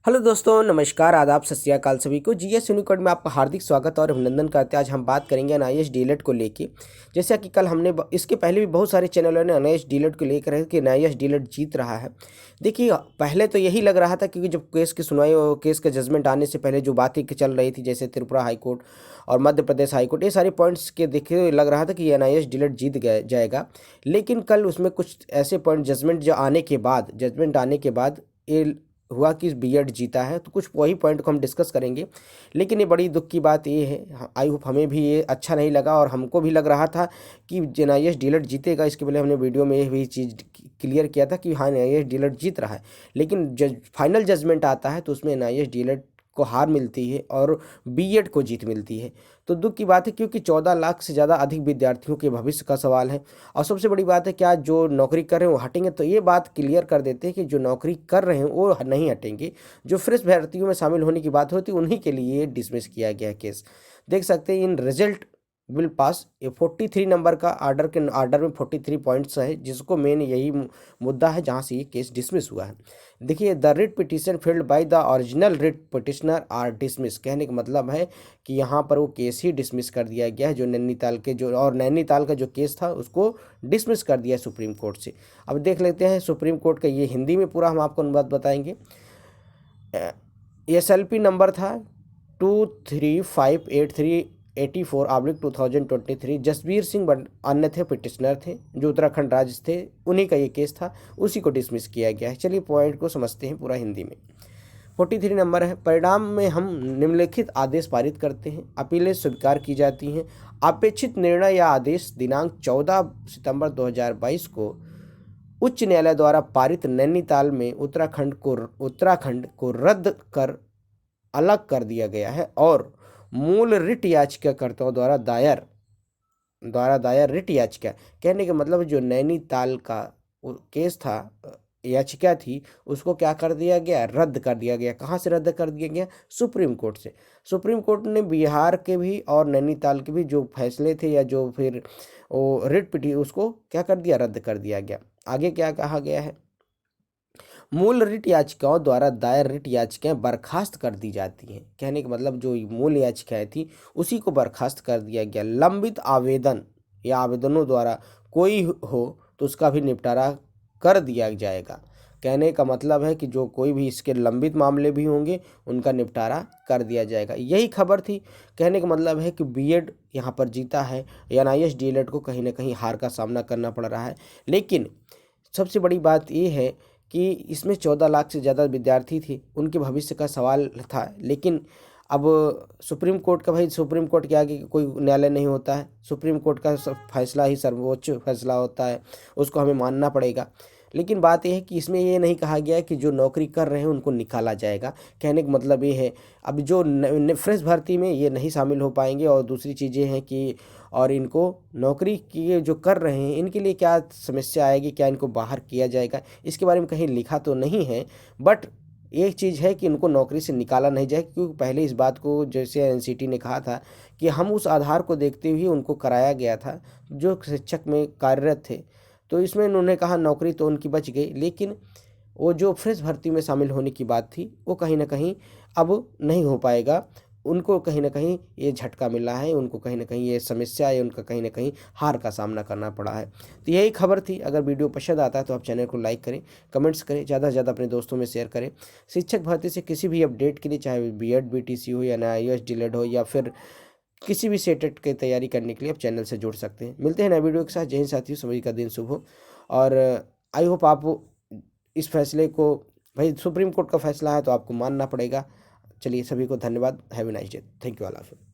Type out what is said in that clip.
Hello दोस्तों, नमस्कार, आदाब, सत श्री अकाल सभी को। जीएस यूनिकोड में आपका हार्दिक स्वागत और अभिनंदन करते हैं। आज हम बात करेंगे एनआईएस डीएलएड को लेके। जैसा कि कल हमने इसके पहले भी बहुत सारे चैनलों ने एनआईएस डीएलएड को लेकर है कि एनआईएस डीएलएड जीत रहा है। देखिए, पहले तो यही लग रहा था क्योंकि जब केस की सुनवाई और केस का जजमेंट आने से पहले जो बातें चल रही थी, जैसे त्रिपुरा हाईकोर्ट और मध्य प्रदेश हाईकोर्ट, ये सारे पॉइंट्स के देखे लग रहा था कि एनआईएस डीएलएड जीत जाएगा। लेकिन कल उसमें कुछ ऐसे पॉइंट जजमेंट आने के बाद ये हुआ कि बीएड जीता है। तो कुछ वही पॉइंट को हम डिस्कस करेंगे। लेकिन ये बड़ी दुख की बात ये है, आई होप हमें भी ये अच्छा नहीं लगा और हमको भी लग रहा था कि एनआईएस डीएलएड जीतेगा। इसके पहले हमने वीडियो में ये भी चीज़ क्लियर किया था कि हाँ, एनआईएस डीएलएड जीत रहा है। लेकिन जब फाइनल जजमेंट आता है तो उसमें एनआईएस डीएलएड को हार मिलती है और बीएड को जीत मिलती है। तो दुख की बात है क्योंकि 14 लाख से ज़्यादा अधिक विद्यार्थियों के भविष्य का सवाल है। और सबसे बड़ी बात है, क्या जो नौकरी कर रहे हैं वो हटेंगे? तो ये बात क्लियर कर देते हैं कि जो नौकरी कर रहे हैं वो नहीं हटेंगे। जो फ्रेश भर्तियों में शामिल होने की बात होती है उन्हीं के लिए डिसमिस किया गया केस। देख सकते हैं इन रिजल्ट विल पास। ये 43 नंबर का आर्डर में 43 पॉइंट्स है, जिसको मेन यही मुद्दा है जहाँ से ये केस डिसमिस हुआ है। देखिए, the writ petition filed by the original writ petitioner are dismiss. कहने का मतलब है कि यहाँ पर वो केस ही डिसमिस कर दिया गया है। जो नैनीताल का जो केस था उसको डिसमिस कर दिया सुप्रीम कोर्ट से। अब देख लेते हैं सुप्रीम कोर्ट का, ये हिंदी में पूरा हम आपको अनुवाद बताएंगे। SLP नंबर था 23583/2023। जसबीर सिंह अन्य थे, पिटिशनर थे, जो उत्तराखंड राज्य थे, उन्हीं का ये केस था, उसी को डिसमिस किया गया है। चलिए पॉइंट को समझते हैं पूरा हिंदी में। 43 नंबर है, परिणाम में हम निम्नलिखित आदेश पारित करते हैं। अपीलें स्वीकार की जाती हैं। अपेक्षित निर्णय या आदेश दिनांक 14 सितंबर 2022 को उच्च न्यायालय द्वारा पारित नैनीताल में उत्तराखंड को रद्द कर अलग कर दिया गया है और मूल रिट याचिकाकर्ताओं द्वारा दायर रिट याचिका। कहने का मतलब जो नैनीताल का केस था, याचिका थी, उसको क्या कर दिया गया? रद्द कर दिया गया। कहाँ से रद्द कर दिया गया? सुप्रीम कोर्ट से। सुप्रीम कोर्ट ने बिहार के भी और नैनीताल के भी जो फैसले थे या जो फिर वो रिट पिटी, उसको क्या कर दिया? रद्द कर दिया गया। आगे क्या कहा गया है? मूल रिट याचिकाओं द्वारा दायर रिट याचिकाएं बर्खास्त कर दी जाती हैं। कहने का मतलब जो मूल याचिकाएं थी उसी को बर्खास्त कर दिया गया। लंबित आवेदन या आवेदनों द्वारा कोई हो तो उसका भी निपटारा कर दिया जाएगा। कहने का मतलब है कि जो कोई भी इसके लंबित मामले भी होंगे उनका निपटारा कर दिया जाएगा। यही खबर थी। कहने का मतलब है कि बीएड यहाँ पर जीता है। एनआईएस डीएलएड को कहीं ना कहीं हार का सामना करना पड़ रहा है। लेकिन सबसे बड़ी बात ये है कि इसमें 14 लाख से ज़्यादा विद्यार्थी थे, उनके भविष्य का सवाल था। लेकिन अब सुप्रीम कोर्ट के आगे कोई न्यायालय नहीं होता है। सुप्रीम कोर्ट का फैसला ही सर्वोच्च फैसला होता है, उसको हमें मानना पड़ेगा। लेकिन बात यह है कि इसमें ये नहीं कहा गया है कि जो नौकरी कर रहे हैं उनको निकाला जाएगा। कहने का मतलब ये है, अब जो फ्रेश भर्ती में ये नहीं शामिल हो पाएंगे। और दूसरी चीज़ें हैं कि और इनको नौकरी की जो कर रहे हैं इनके लिए क्या समस्या आएगी, क्या इनको बाहर किया जाएगा, इसके बारे में कहीं लिखा तो नहीं है। बट एक चीज़ है कि इनको नौकरी से निकाला नहीं जाए, क्योंकि पहले इस बात को जैसे एनसीटी ने कहा था कि हम उस आधार को देखते हुए उनको कराया गया था जो शिक्षक में कार्यरत थे। तो इसमें उन्होंने कहा नौकरी तो उनकी बच गई, लेकिन वो जो फ्रेश भर्ती में शामिल होने की बात थी वो कहीं ना कहीं अब नहीं हो पाएगा। उनको कहीं ना कहीं ये झटका मिला है, उनको कहीं ना कहीं ये समस्या है, उनका कहीं ना कहीं हार का सामना करना पड़ा है। तो यही खबर थी। अगर वीडियो पसंद आता है तो आप चैनल को लाइक करें, कमेंट्स करें, ज़्यादा से ज़्यादा अपने दोस्तों में शेयर करें। शिक्षक भर्ती से किसी भी अपडेट के लिए, चाहे बीएड बीटीसी हो या एनआईएस डीएलएड हो या फिर किसी भी सेटेट की तैयारी करने के लिए आप चैनल से जुड़ सकते हैं। मिलते हैं नए वीडियो के साथ। जय हिंद साथियों, सभी का दिन शुभ हो। और आई होप आप इस फैसले को, भाई सुप्रीम कोर्ट का फैसला है तो आपको मानना पड़ेगा। चलिए, सभी को धन्यवाद। Have a nice day. Thank you all of you.